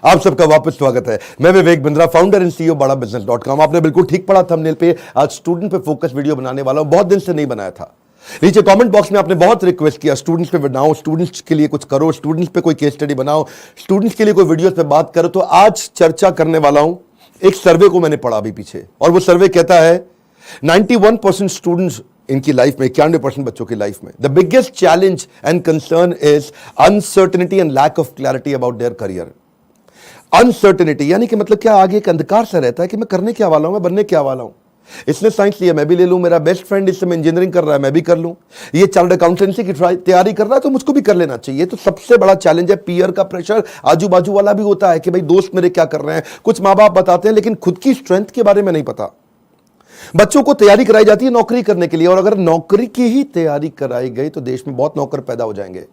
आप सबका वापस स्वागत है। मैं Vivek Bindra, founder and CEO badabusiness.com। आपने बिल्कुल ठीक पढ़ा थंबनेल पे। आज स्टूडेंट पे फोकस वीडियो बनाने वाला हूं, बहुत दिन से नहीं बनाया था। नीचे कमेंट बॉक्स में आपने बहुत रिक्वेस्ट किया स्टूडेंट्स पे बनाओ, स्टूडेंट्स के लिए कुछ करो, स्टूडेंट्स पे कोई केस स्टडी बनाओ, स्टूडेंट्स के लिए कोई वीडियोस पे बात करो। तो आज चर्चा करने वाला हूं एक सर्वे को मैंने पढ़ा अभी पीछे, और वो सर्वे कहता है 91% स्टूडेंट्स इनकी लाइफ में, 91% बच्चों की लाइफ में the biggest challenge and concern is uncertainty and lack of clarity about their career. Uncertainty यानी कि मतलब क्या, आगे एक अंधकार सा रहता है कि मैं करने क्या वाला हूं, मैं बनने क्या वाला हूं। इसने साइंस लिया, मैं भी ले लूं। मेरा बेस्ट फ्रेंड इस समय इंजीनियरिंग कर रहा है, मैं भी कर लूं। ये चार्टर्ड अकाउंटेंसी की तैयारी कर रहा है, तो मुझको भी कर लेना चाहिए। तो सबसे बड़ा चैलेंज है पीयर का प्रेशर। आजू बाजू वाला भी होता है कि भाई दोस्त मेरे क्या कर रहे हैं, कुछ माँ बाप बताते हैं, लेकिन खुद की स्ट्रेंथ के बारे में नहीं पता। बच्चों को तैयारी कराई जाती है नौकरी करने के लिए, और अगर नौकरी की ही तैयारी कराई गई तो देश में बहुत नौकर पैदा हो जाएंगे।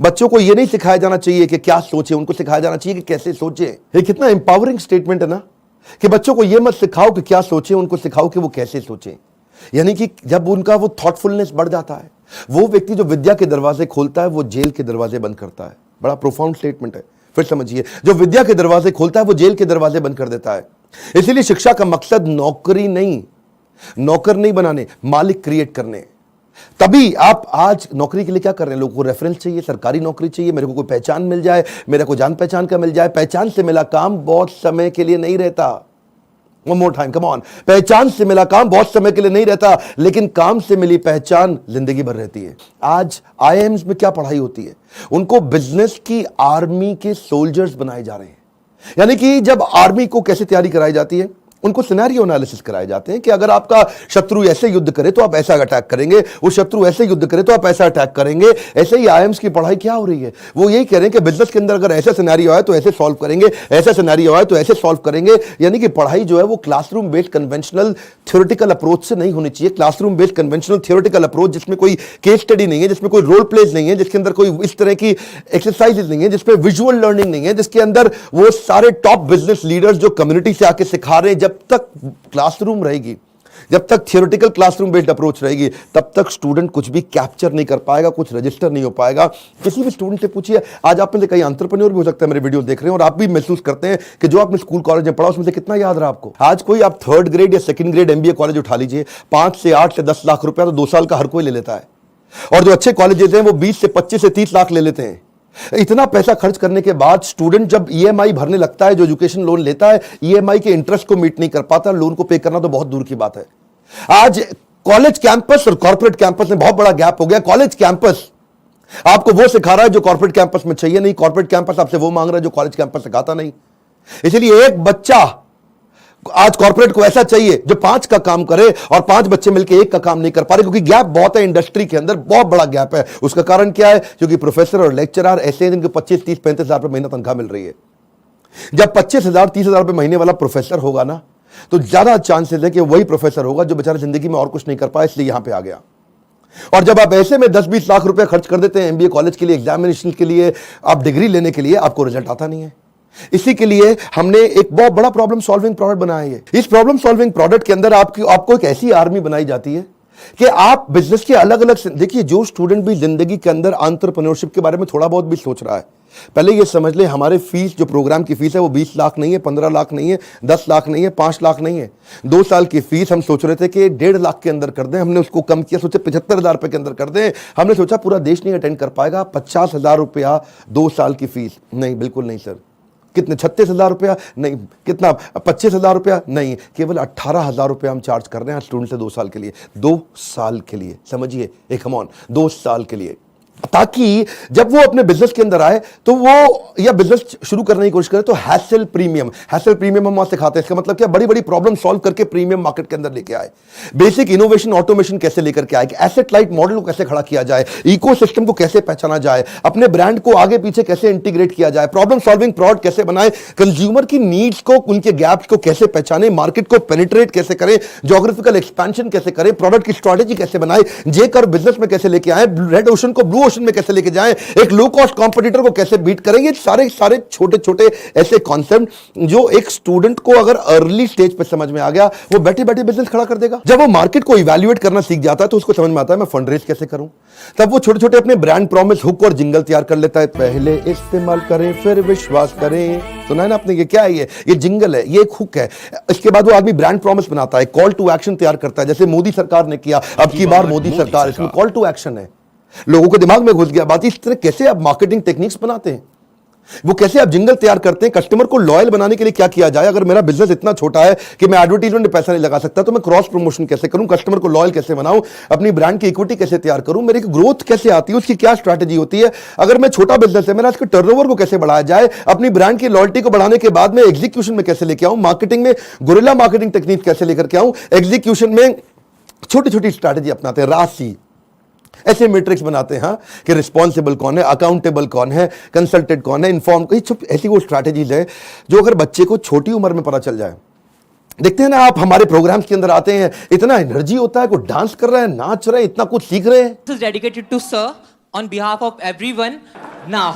बच्चों को यह नहीं सिखाया जाना चाहिए कि क्या सोचे, उनको सिखाया जाना चाहिए कि कैसे सोचे। ये कितना एम्पावरिंग स्टेटमेंट है ना, कि बच्चों को यह मत सिखाओ कि क्या सोचे, उनको सिखाओ कि वो कैसे सोचे। यानी कि जब उनका वो थॉटफुलनेस बढ़ जाता है, वो व्यक्ति जो विद्या के दरवाजे खोलता है वो जेल के दरवाजे बंद करता है। बड़ा प्रोफाउंड स्टेटमेंट है, फिर समझिए। जो विद्या के दरवाजे खोलता है वो जेल के दरवाजे बंद कर देता है। इसीलिए शिक्षा का मकसद नौकरी नहीं, नौकर नहीं बनाने, मालिक क्रिएट करने। तभी आप आज नौकरी के लिए क्या कर रहे हैं, लोगों को रेफरेंस चाहिए, सरकारी नौकरी चाहिए, मेरे को कोई पहचान मिल जाए, मेरे को जान पहचान का मिल जाए। पहचान से मिला काम बहुत समय के लिए नहीं रहता। One more time, come on. पहचान से मिला काम बहुत समय के लिए नहीं रहता, लेकिन काम से मिली पहचान जिंदगी भर रहती है। आज आईआईएम्स में क्या पढ़ाई होती है, उनको बिजनेस की आर्मी के सोल्जर्स बनाए जा रहे हैं। यानी कि जब आर्मी को कैसे तैयारी कराई जाती है, उनको सिनेरियो एनालिसिस कराए जाते हैं कि अगर आपका शत्रु ऐसे युद्ध करे तो आप ऐसा अटैक करेंगे, वो शत्रु ऐसे युद्ध करे तो आप ऐसा अटैक करेंगे। ऐसे ही आईएम्स की पढ़ाई क्या हो रही है, वो यही कह रहे हैं कि बिजनेस के अंदर अगर ऐसा सिनेरियो है तो ऐसे सॉल्व करेंगे, ऐसा सिनेरियो है तो ऐसे सॉल्व करेंगे। यानी कि पढ़ाई जो है वो classroom based conventional theoretical approach से नहीं होनी चाहिए। Classroom based conventional theoretical approach जिसमें कोई केस स्टडी नहीं है, जिसमें कोई रोल प्लेज नहीं है, जिसके अंदर कोई इस तरह की एक्सरसाइजेज नहीं है, जिसपे विजुअल लर्निंग नहीं है, जिसके अंदर वो सारे टॉप बिजनेस लीडर्स जो कम्युनिटी से आके सिखा रहे हैं। जब तक क्लासरूम रहेगी, जब तक थियोरेटिकल क्लासरूम बेस्ड अप्रोच रहेगी, तब तक स्टूडेंट कुछ भी कैप्चर नहीं कर पाएगा, कुछ रजिस्टर नहीं हो पाएगा। किसी भी स्टूडेंट से पूछिए, आज आप में से कई एंटरप्रेन्योर भी हो सकता है मेरे वीडियो देख रहे हैं, और आप भी महसूस करते हैं कि जो आपने स्कूल कॉलेज में पढ़ा उसमें से कितना याद रहा आपको। आज कोई आप 3rd ग्रेड या 2nd ग्रेड एमबीए कॉलेज उठा लीजिए, 5 से 8 से 10 लाख रुपया तो 2 साल का हर कोई ले लेता है। और जो अच्छे कॉलेजेस हैं वो 20 से 25 से 30 लाख ले लेते हैं। इतना पैसा खर्च करने के बाद स्टूडेंट जब ईएमआई भरने लगता है, जो एजुकेशन लोन लेता है, ईएमआई के इंटरेस्ट को मीट नहीं कर पाता, लोन को पे करना तो बहुत दूर की बात है। आज कॉलेज कैंपस और कॉर्पोरेट कैंपस में बहुत बड़ा गैप हो गया। कॉलेज कैंपस आपको वो सिखा रहा है जो कॉर्पोरेट कैंपस में चाहिए नहीं, कॉर्पोरेट कैंपस आपसे वो मांग रहा है जो कॉलेज कैंपस सिखाता नहीं। इसलिए एक बच्चा आज कॉर्पोरेट को ऐसा चाहिए जो 5 का काम करे, और 5 बच्चे मिलकर 1 का काम नहीं कर पा रहे, क्योंकि गैप बहुत है इंडस्ट्री के अंदर, बहुत बड़ा गैप है। उसका कारण क्या है, क्योंकि प्रोफेसर और लेक्चरर ऐसे हैं जिनको 25, 30, 35 हजार रुपए महीना तनख्वाह मिल रही है। जब 25,000, 30,000 रुपए महीने वाला प्रोफेसर होगा ना, तो ज्यादा चांसेस है कि वही प्रोफेसर होगा जो बेचारा जिंदगी में और कुछ नहीं कर पाया, इसलिए यहां पे आ गया। और जब आप ऐसे में 10-20 लाख रुपए खर्च कर देते हैं एमबीए कॉलेज के लिए, एग्जामिनेशन के लिए, आप डिग्री लेने के लिए, आपको रिजल्ट आता नहीं है। इसी के लिए हमने एक बहुत बड़ा प्रॉब्लम सॉल्विंग प्रोडक्ट बनाया है। इस प्रॉब्लम सॉल्विंग प्रोडक्ट के अंदर आपको एक ऐसी आर्मी बनाई जाती है कि आप बिजनेस के अलग अलग, देखिए जो स्टूडेंट भी जिंदगी के अंदर एंटरप्रेन्योरशिप के बारे में थोड़ा बहुत भी सोच रहा है, पहले ये समझ ले हमारे फीस, जो प्रोग्राम की फीस है वो 20 लाख नहीं है, 15 लाख नहीं है, 10 लाख नहीं है, 5 लाख नहीं है। 2 साल की फीस हम सोच रहे थे कि 1.5 लाख के अंदर कर दें, हमने उसको कम किया, सोचे 75,000 रुपए के अंदर कर दें। हमने सोचा पूरा देश नहीं अटेंड कर पाएगा, 50,000 रुपया 2 साल की फीस। नहीं, बिल्कुल नहीं सर। कितने, 36,000 रुपया? नहीं। कितना, 25,000 रुपया? नहीं, केवल 18,000 रुपया हम चार्ज कर रहे हैं स्टूडेंट से 2 साल के लिए। 2 साल के लिए, समझिए, एक कम ऑन, 2 साल के लिए, ताकि जब वो अपने बिजनेस के अंदर आए तो वो, या बिजनेस शुरू करने की कोशिश करे तो हैसल प्रीमियम हम वहां सिखाते हैं। इसका मतलब क्या, बड़ी बड़ी प्रॉब्लम सॉल्व करके प्रीमियम मार्केट के अंदर लेके आए, बेसिक इनोवेशन ऑटोमेशन कैसे लेकर के आए, एसेट लाइट मॉडल को कैसे खड़ा किया जाए, इकोसिस्टम को कैसे पहचाना जाए, अपने ब्रांड को आगे पीछे कैसे इंटीग्रेट किया जाए, प्रॉब्लम सॉल्विंग प्रोडक्ट कैसे बनाए, कंज्यूमर की नीड्स को, उनके गैप्स को कैसे पहचाने, मार्केट को पेनिट्रेट कैसे करें, ज्योग्राफिकल एक्सपेंशन कैसे करें, प्रोडक्ट की स्ट्रेटेजी कैसे बनाए, जे कर बिजनेस में कैसे लेके आए, रेड ओशन को ब्लू प्रमोशन में कैसे लेके जाएं, एक लो कॉस्ट कॉम्पिटिटर को कैसे बीट करेंगे, सारे सारे छोटे छोटे ऐसे कॉन्सेप्ट जो एक स्टूडेंट को अगर अर्ली स्टेज पे समझ में आ गया, वो बैठे बैठे बिजनेस खड़ा कर देगा। जब वो मार्केट को इवैल्यूएट करना सीख जाता है तो उसको समझ में आता है मैं फंड रेज कैसे करूं। तब वो छोटे छोटे अपने ब्रांड प्रॉमिस, हुक और जिंगल तैयार कर लेता है। पहले इस्तेमाल करें फिर विश्वास करें, सुना है ना आपने? ये क्या है? ये जिंगल है, ये एक हुक है। इसके बाद वो आदमी ब्रांड प्रॉमिस बनाता है, कॉल टू एक्शन तैयार करता है, जैसे मोदी सरकार ने किया, अब की बार मोदी सरकार, इसमें कॉल टू एक्शन है। लोगों के दिमाग में घुस गया बात। इस तरह कैसे आप मार्केटिंग टेक्निक्स बनाते हैं, वो कैसे आप जिंगल तैयार करते हैं, कस्टमर को लॉयल बनाने के लिए क्या किया जाए। अगर मेरा बिजनेस इतना छोटा है कि मैं एडवर्टाइजमेंट में पैसा नहीं लगा सकता, तो मैं क्रॉस प्रमोशन कैसे करूं, कस्टमर को लॉयल कैसे बनाऊं, अपनी ब्रांड की इक्विटी कैसे तैयार करूं, मेरी ग्रोथ कैसे आती है, उसकी क्या स्ट्रैटेजी होती है। अगर मैं छोटा बिजनेस है, मेरा इसके टर्नओवर को कैसे बढ़ाया जाए, अपनी ब्रांड की लॉयल्टी को बढ़ाने के बाद में एग्जीक्यूशन में कैसे लेके आऊं, मार्केटिंग में गुरिल्ला मार्केटिंग टेक्निक कैसे लेकर के आऊं, एग्जीक्यूशन में छोटी छोटी स्ट्रैटेजी अपनाते हैं, राशि ऐसे मैट्रिक्स बनाते हैं कि रिस्पॉन्सिबल कौन है, अकाउंटेबल कौन है, कंसल्टेड कौन है, इन्फॉर्म, ऐसी वो स्ट्रैटेजीज है जो अगर बच्चे को छोटी उम्र में पता चल जाए। देखते हैं ना आप, हमारे प्रोग्राम्स के अंदर आते हैं, इतना एनर्जी होता है, कोई डांस कर रहे हैं, नाच रहे हैं, इतना कुछ सीख रहे हैं। This is dedicated to sir on behalf of everyone. Now,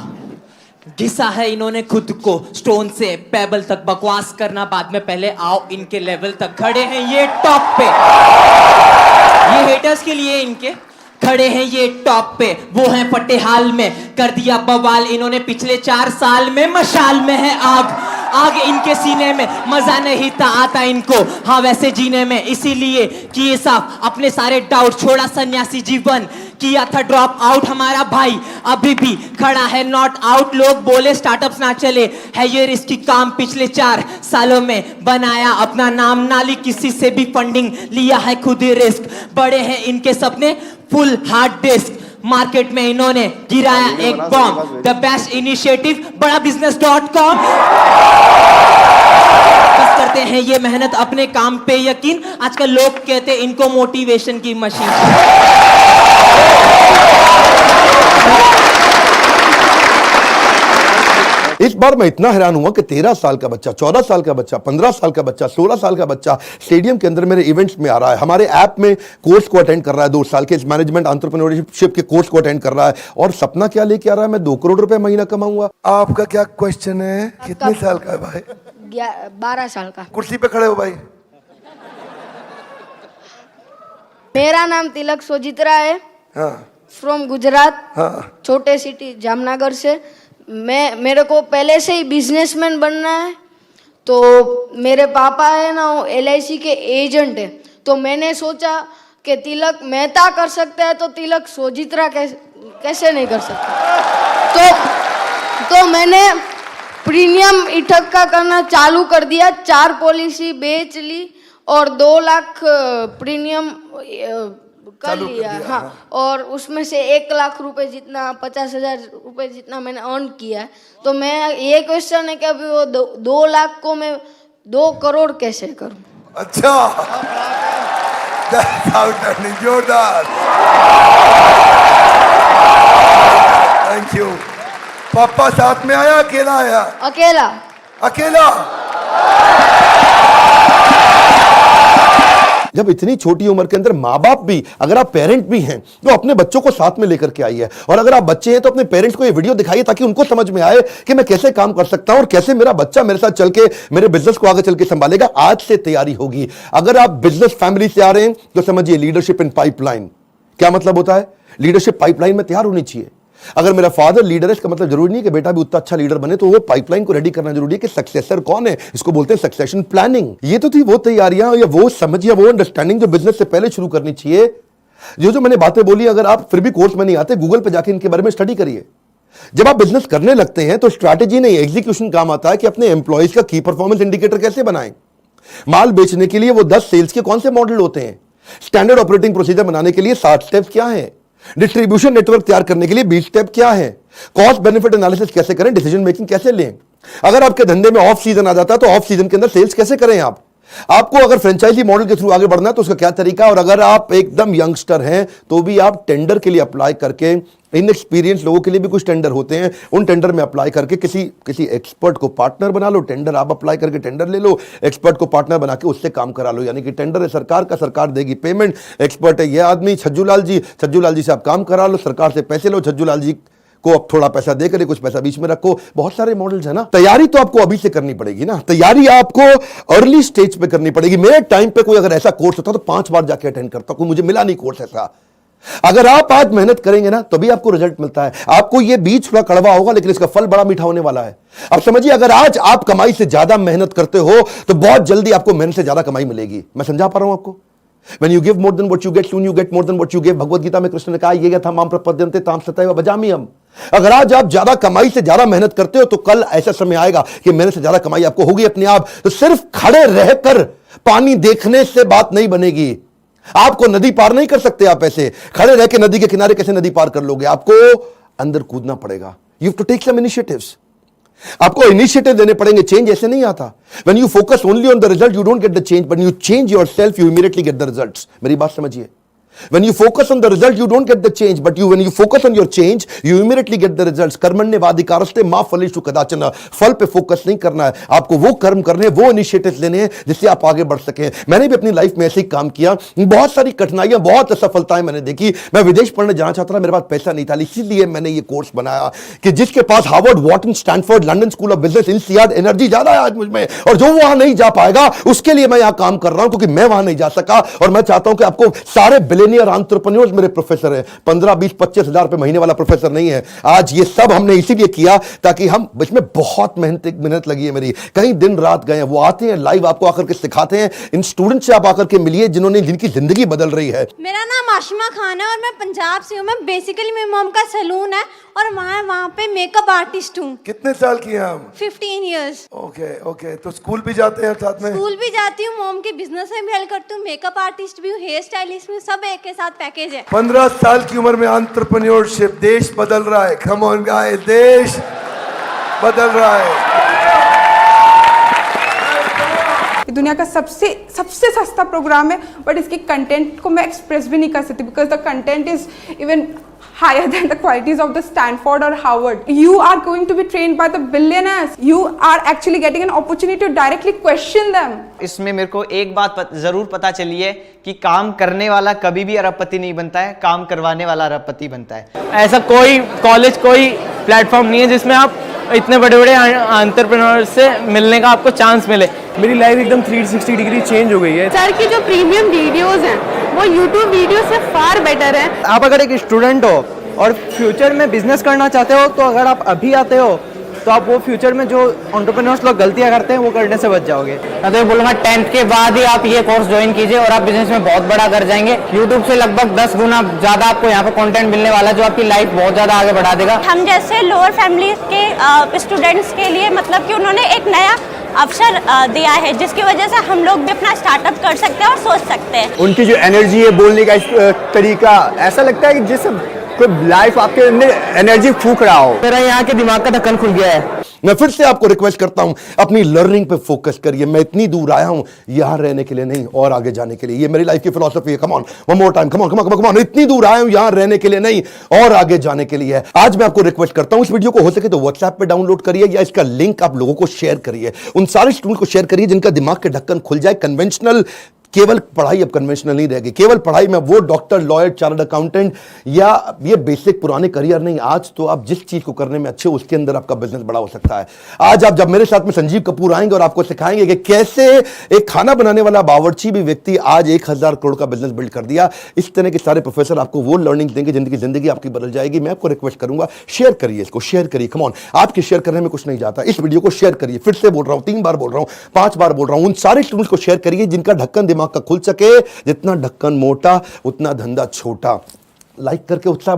घिसा है इन्होंने खुद को स्टोन से पेबल तक, बकवास करना बाद में, पहले आओ इनके लेवल तक। खड़े हैं ये टॉप पे, ये हेटर्स के लिए इनके खड़े हैं ये टॉप पे, वो हैं फटे हाल में, कर दिया बवाल इन्होंने पिछले 4 साल में। मशाल में है आग, आग इनके सीने में, मजा नहीं था आता इनको हाँ वैसे जीने में, इसीलिए किए साफ अपने सारे डाउट, छोड़ा सन्यासी जीवन, किया था ड्रॉप आउट हमारा भाई, अभी भी खड़ा है नॉट आउट। लोग बोले स्टार्टअप्स ना चले, है ये रिस्की काम, पिछले 4 सालों में बनाया अपना नाम, नाली किसी से भी फंडिंग लिया है खुद ही रिस्क, बड़े हैं इनके सपने फुल हार्ड डिस्क, मार्केट में इन्होंने गिराया एक बॉम्ब, द बेस्ट इनिशिएटिव बड़ा business.com। बस करते हैं ये मेहनत अपने काम पे यकीन, आजकल लोग कहते इनको मोटिवेशन की मशीन। इस बार मैं इतना हैरान हुआ कि 13 साल का बच्चा, 14 साल का बच्चा, 15 साल का बच्चा, 16 साल का बच्चा स्टेडियम के अंदर मेरे इवेंट्स में आ रहा है, हमारे ऐप में कोर्स को अटेंड कर रहा है, 2 साल के मैनेजमेंट एंटरप्रेन्योरशिप के कोर्स को अटेंड कर रहा है, और सपना क्या लेके आ रहा है, मैं 2 करोड़ रुपए महीना कमाऊंगा। आपका क्या क्वेश्चन है? कितने साल का है भाई? 12 साल का। कुर्सी पे खड़े हो भाई। मेरा नाम तिलक सोजित्रा है, फ्रॉम गुजरात, छोटे सिटी जामनगर से। मेरे को पहले से ही बिजनेसमैन बनना है, तो मेरे पापा है ना वो LIC के एजेंट है, तो मैंने सोचा कि तिलक मेहता कर सकता है तो तिलक सोजित्रा कैसे नहीं कर सकता। तो मैंने प्रीमियम इकट्ठा करना चालू कर दिया, 4 पॉलिसी बेच ली और 2 लाख प्रीमियम कर लिया। हाँ, और उसमें से 1 लाख रुपए जितना, 50,000 रुपए जितना मैंने अर्न किया है। तो मैं ये क्वेश्चन है कि अभी वो 2 लाख को मैं 2 करोड़ कैसे करूं? अच्छा, जोरदार, थैंक यू। पापा साथ में आया, अकेला आया? अकेला। अकेला? जब इतनी छोटी उम्र के अंदर माँ बाप भी, अगर आप पेरेंट भी हैं तो अपने बच्चों को साथ में लेकर के आइए, और अगर आप बच्चे हैं तो अपने पेरेंट्स को ये वीडियो दिखाइए ताकि उनको समझ में आए कि मैं कैसे काम कर सकता हूं और कैसे मेरा बच्चा मेरे साथ चल के मेरे बिजनेस को आगे चल के संभालेगा। आज से तैयारी होगी। अगर आप बिजनेस फैमिली से आ रहे हैं तो समझिए लीडरशिप इन पाइपलाइन। क्या मतलब होता है? लीडरशिप पाइपलाइन में तैयार होनी चाहिए। अगर मेरा फादर लीडर है, इसका मतलब जरूरी नहीं कि बेटा भी उतना अच्छा लीडर बने, तो वो पाइपलाइन को रेडी करना जरूरी है कि सक्सेसर कौन है, इसको बोलते हैं सक्सेशन प्लानिंग। ये तो थी वो तैयारियां या वो समझ या वो अंडरस्टैंडिंग जो बिजनेस से पहले शुरू करनी चाहिए। जो मैंने बातें बोली, अगर आप फिर भी कोर्स में नहीं आते, गूगल पे जाके इनके बारे में स्टडी करिए। जब आप बिजनेस करने लगते हैं तो स्ट्रैटेजी नहीं, एग्जीक्यूशन काम आता है कि अपने एम्प्लॉइज का की परफॉर्मेंस इंडिकेटर कैसे बनाएं। माल बेचने के लिए वो 10 सेल्स के कौन से मॉडल होते हैं, स्टैंडर्ड ऑपरेटिंग प्रोसीजर बनाने के लिए 60 स्टेप्स क्या है, डिस्ट्रीब्यूशन नेटवर्क तैयार करने के लिए 20 स्टेप क्या है, कॉस्ट बेनिफिट एनालिसिस कैसे करें, डिसीजन मेकिंग कैसे लें। अगर आपके धंधे में ऑफ सीजन आ जाता है तो ऑफ सीजन के अंदर सेल्स कैसे करें आप। आपको अगर फ्रेंचाइजी मॉडल के थ्रू आगे बढ़ना है तो उसका क्या तरीका है, और अगर आप एकदम यंगस्टर हैं तो भी आप टेंडर के लिए अप्लाई करके, इनएक्सपीरियंस लोगों के लिए भी कुछ टेंडर होते हैं, उन टेंडर में अप्लाई करके किसी एक्सपर्ट को पार्टनर बना लो। टेंडर आप अप्लाई करके टेंडर ले लो, एक्सपर्ट को पार्टनर बना के उससे काम करा लो। यानी कि टेंडर है सरकार का, सरकार देगी पेमेंट, एक्सपर्ट है ये आदमी छज्जू लाल जी से आप काम करा लो, सरकार से पैसे लो, छज्जू लाल जी को अब थोड़ा पैसा देकर कुछ पैसा बीच में रखो। बहुत सारे मॉडल्स है ना। तैयारी तो आपको अभी से करनी पड़ेगी ना, तैयारी आपको अर्ली स्टेज पे करनी पड़ेगी। मेरे टाइम पे कोई अगर ऐसा कोर्स होता तो 5 बार जाके अटेंड करता, कोई मुझे मिला नहीं कोर्स ऐसा। अगर आप आज मेहनत करेंगे ना तभी आपको रिजल्ट मिलता है। आपको ये बीज थोड़ा कड़वा होगा लेकिन इसका फल बड़ा मीठा होने वाला है। अब समझिए, अगर आज आप कमाई से ज्यादा मेहनत करते हो तो बहुत जल्दी आपको मेहनत से ज्यादा कमाई मिलेगी। मैं समझा पा रहा हूं आपको? When you give more than what you get, soon you get more than what you give। Bhagavad Gita में कृष्ण ने कहा, ये था माम प्रपद्यन्ते ताम सतैव भजाम्यहम्। अगर आज आप ज्यादा कमाई से ज्यादा मेहनत करते हो तो कल ऐसा समय आएगा कि मेहनत से ज्यादा कमाई आपको होगी अपने आप। तो सिर्फ खड़े रहकर पानी देखने से बात नहीं बनेगी। आपको नदी पार नहीं कर सकते आप ऐसे खड़े रह के। नदी के किनारे कैसे नदी पार कर लोगे? आपको अंदर कूदना पड़ेगा। You have to take some initiatives. आपको इनिशिएटिव लेने पड़ेंगे। चेंज ऐसे नहीं आता। When you focus only on the result, you don't get the change, but you change yourself, you immediately get the results। मेरी बात समझिए। When you focus on the result, you don't get the change, but when you focus on your change, you immediately get the results। कर्मण्येवाधिकारस्ते मा फलेषु कदाचन। फल पे focus नहीं करना है आपको, वो कर्म करने, वो इनिशिएटिव लेने हैं जिससे आप आगे बढ़ सकें। मैंने भी अपनी लाइफ में ऐसे ही काम किया। बहुत सारी कठिनाइयां, बहुत असफलताएं मैंने देखी। मैं विदेश पढ़ने जाना चाहता था, मेरे पास पैसा नहीं था, इसीलिए मैंने ये कोर्स बनाया कि जिसके पास Harvard, Wharton, Stanford, London school of business, INSEAD, energy ज्यादा है आज मुझ में, और जो वहां नहीं जा पाएगा उसके लिए मैं यहां काम कर रहा हूं, क्योंकि मैं वहां नहीं जा सका। और मैं चाहता हूं कि आपको सारे बिलियनियर एंटरप्रेन्योर्स मेरे प्रोफेसर हैं। 15, 20, 25 हजार रुपए महीने वाला प्रोफेसर नहीं है। आज ये सब हमने इसीलिए किया ताकि हम, इसमें बहुत मेहनत लगी है मेरी, कहीं दिन रात गए हैं। वो आते हैं लाइव, आपको आकर के सिखाते हैं। इन स्टूडेंट से आप आकर के मिलिए जिनकी जिंदगी बदल रही है। मेरा नाम आशिमा खान है और मैं पंजाब से हूँ। मैं बेसिकली, मेरी मॉम का सैलून है और मैं वहाँ पे मेकअप आर्टिस्ट हूँ। कितने साल की हैं हम? 15 इयर्स। ओके। तो स्कूल भी जाते हैं साथ में? स्कूल भी जाती हूँ, मॉम के बिजनेस में भी हेल्प करती हूँ, मेकअप आर्टिस्ट भी हूँ, हेयर स्टाइलिस्ट भी हूँ, सब एक के साथ पैकेज है। 15 साल की उम्र में एंटरप्रेन्योरशिप, देश बदल रहा है। कम ऑन गाइस, देश बदल रहा है। दुनिया का सबसे सस्ता प्रोग्राम है, बट इसके कंटेंट को मैं एक्सप्रेस भी नहीं कर सकती because the content is even higher than the qualities of the Stanford or Harvard। You are going to be trained by the billionaires। You are actually getting an opportunity to directly question them। इसमें मेरे को एक बात जरूर पता चली है कि काम करने वाला कभी भी अरबपति नहीं बनता है, काम करवाने वाला अरबपति बनता है। ऐसा कोई कॉलेज, कोई प्लेटफॉर्म नहीं है जिसमें आप इतने बड़े बड़े एंटरप्रेन्योर से मिलने का आपको चांस मिले। मेरी लाइफ एकदम 360 डिग्री चेंज हो गई है। सर की जो प्रीमियम वीडियोस हैं वो यूट्यूब वीडियो से फार बेटर है। आप अगर एक स्टूडेंट हो और फ्यूचर में बिजनेस करना चाहते हो तो अगर आप अभी आते हो तो आप वो फ्यूचर में जो एंटरप्रेन्योर्स लोग गलतियां करते हैं वो करने से बच जाओगे। मैं तो बोलूँगा 10th के बाद ही आप ये कोर्स ज्वाइन कीजिए और आप बिजनेस में बहुत बड़ा कर जाएंगे। यूट्यूब से लगभग 10 गुना ज्यादा आपको यहाँ पे कंटेंट मिलने वाला है जो आपकी लाइफ बहुत ज्यादा आगे बढ़ा देगा। हम जैसे लोअर फैमिली के स्टूडेंट्स के लिए मतलब कि उन्होंने एक नया अवसर दिया है जिसकी वजह से हम लोग भी अपना स्टार्टअप कर सकते हैं और सोच सकते हैं। उनकी जो एनर्जी है, बोलने का तरीका, ऐसा लगता है कि जैसे कोई लाइफ आपके अंदर एनर्जी फूक रहा हो। मेरा यहाँ के दिमाग का ढक्कन खुल गया है। मैं फिर से आपको रिक्वेस्ट करता हूं, अपनी लर्निंग पे फोकस करिए। मैं इतनी दूर आया हूं यहां रहने के लिए नहीं, और आगे जाने के लिए। ये मेरी लाइफ की फिलॉसफी है। Come on, one more time, come on. इतनी दूर आया हूं यहां रहने के लिए नहीं, और आगे जाने के लिए है। आज मैं आपको रिक्वेस्ट करता हूं, इस वीडियो को हो सके तो व्हाट्सएप पे डाउनलोड करिए या इसका लिंक आप लोगों को शेयर करिए। उन सारे स्टूडेंट को शेयर करिए जिनका दिमाग के ढक्कन खुल जाए। कन्वेंशनल केवल पढ़ाई अब कन्वेंशनल नहीं रहेगी। केवल पढ़ाई में वो डॉक्टर, लॉयर, चार्टर्ड अकाउंटेंट या ये बेसिक पुराने करियर नहीं। आज तो आप जिस चीज को करने में अच्छे, उसके अंदर आपका बिजनेस बड़ा हो सकता है। आज आप जब मेरे साथ में संजीव कपूर आएंगे और आपको सिखाएंगे कि कैसे एक खाना बनाने वाला बावर्ची भी व्यक्ति आज 1000 करोड़ का बिजनेस बिल्ड कर दिया। इस तरह के सारे प्रोफेसर आपको वो लर्निंग देंगे जिंदगी आपकी बदल जाएगी। मैं आपको रिक्वेस्ट करूंगा, शेयर करिए इसको, शेयर करिए। कम ऑन, आपके शेयर करने में कुछ नहीं जाता। इस वीडियो को शेयर करिए। फिर से बोल रहा हूं, 3 बार बोल रहा हूं, 5 बार बोल रहा हूं। उन सारे स्टूडेंट्स को शेयर करिए जिनका ढक्कन दिमाग का खुल सके। जितना ढक्कन मोटा उतना धंधा छोटा। लाइक करके उत्साह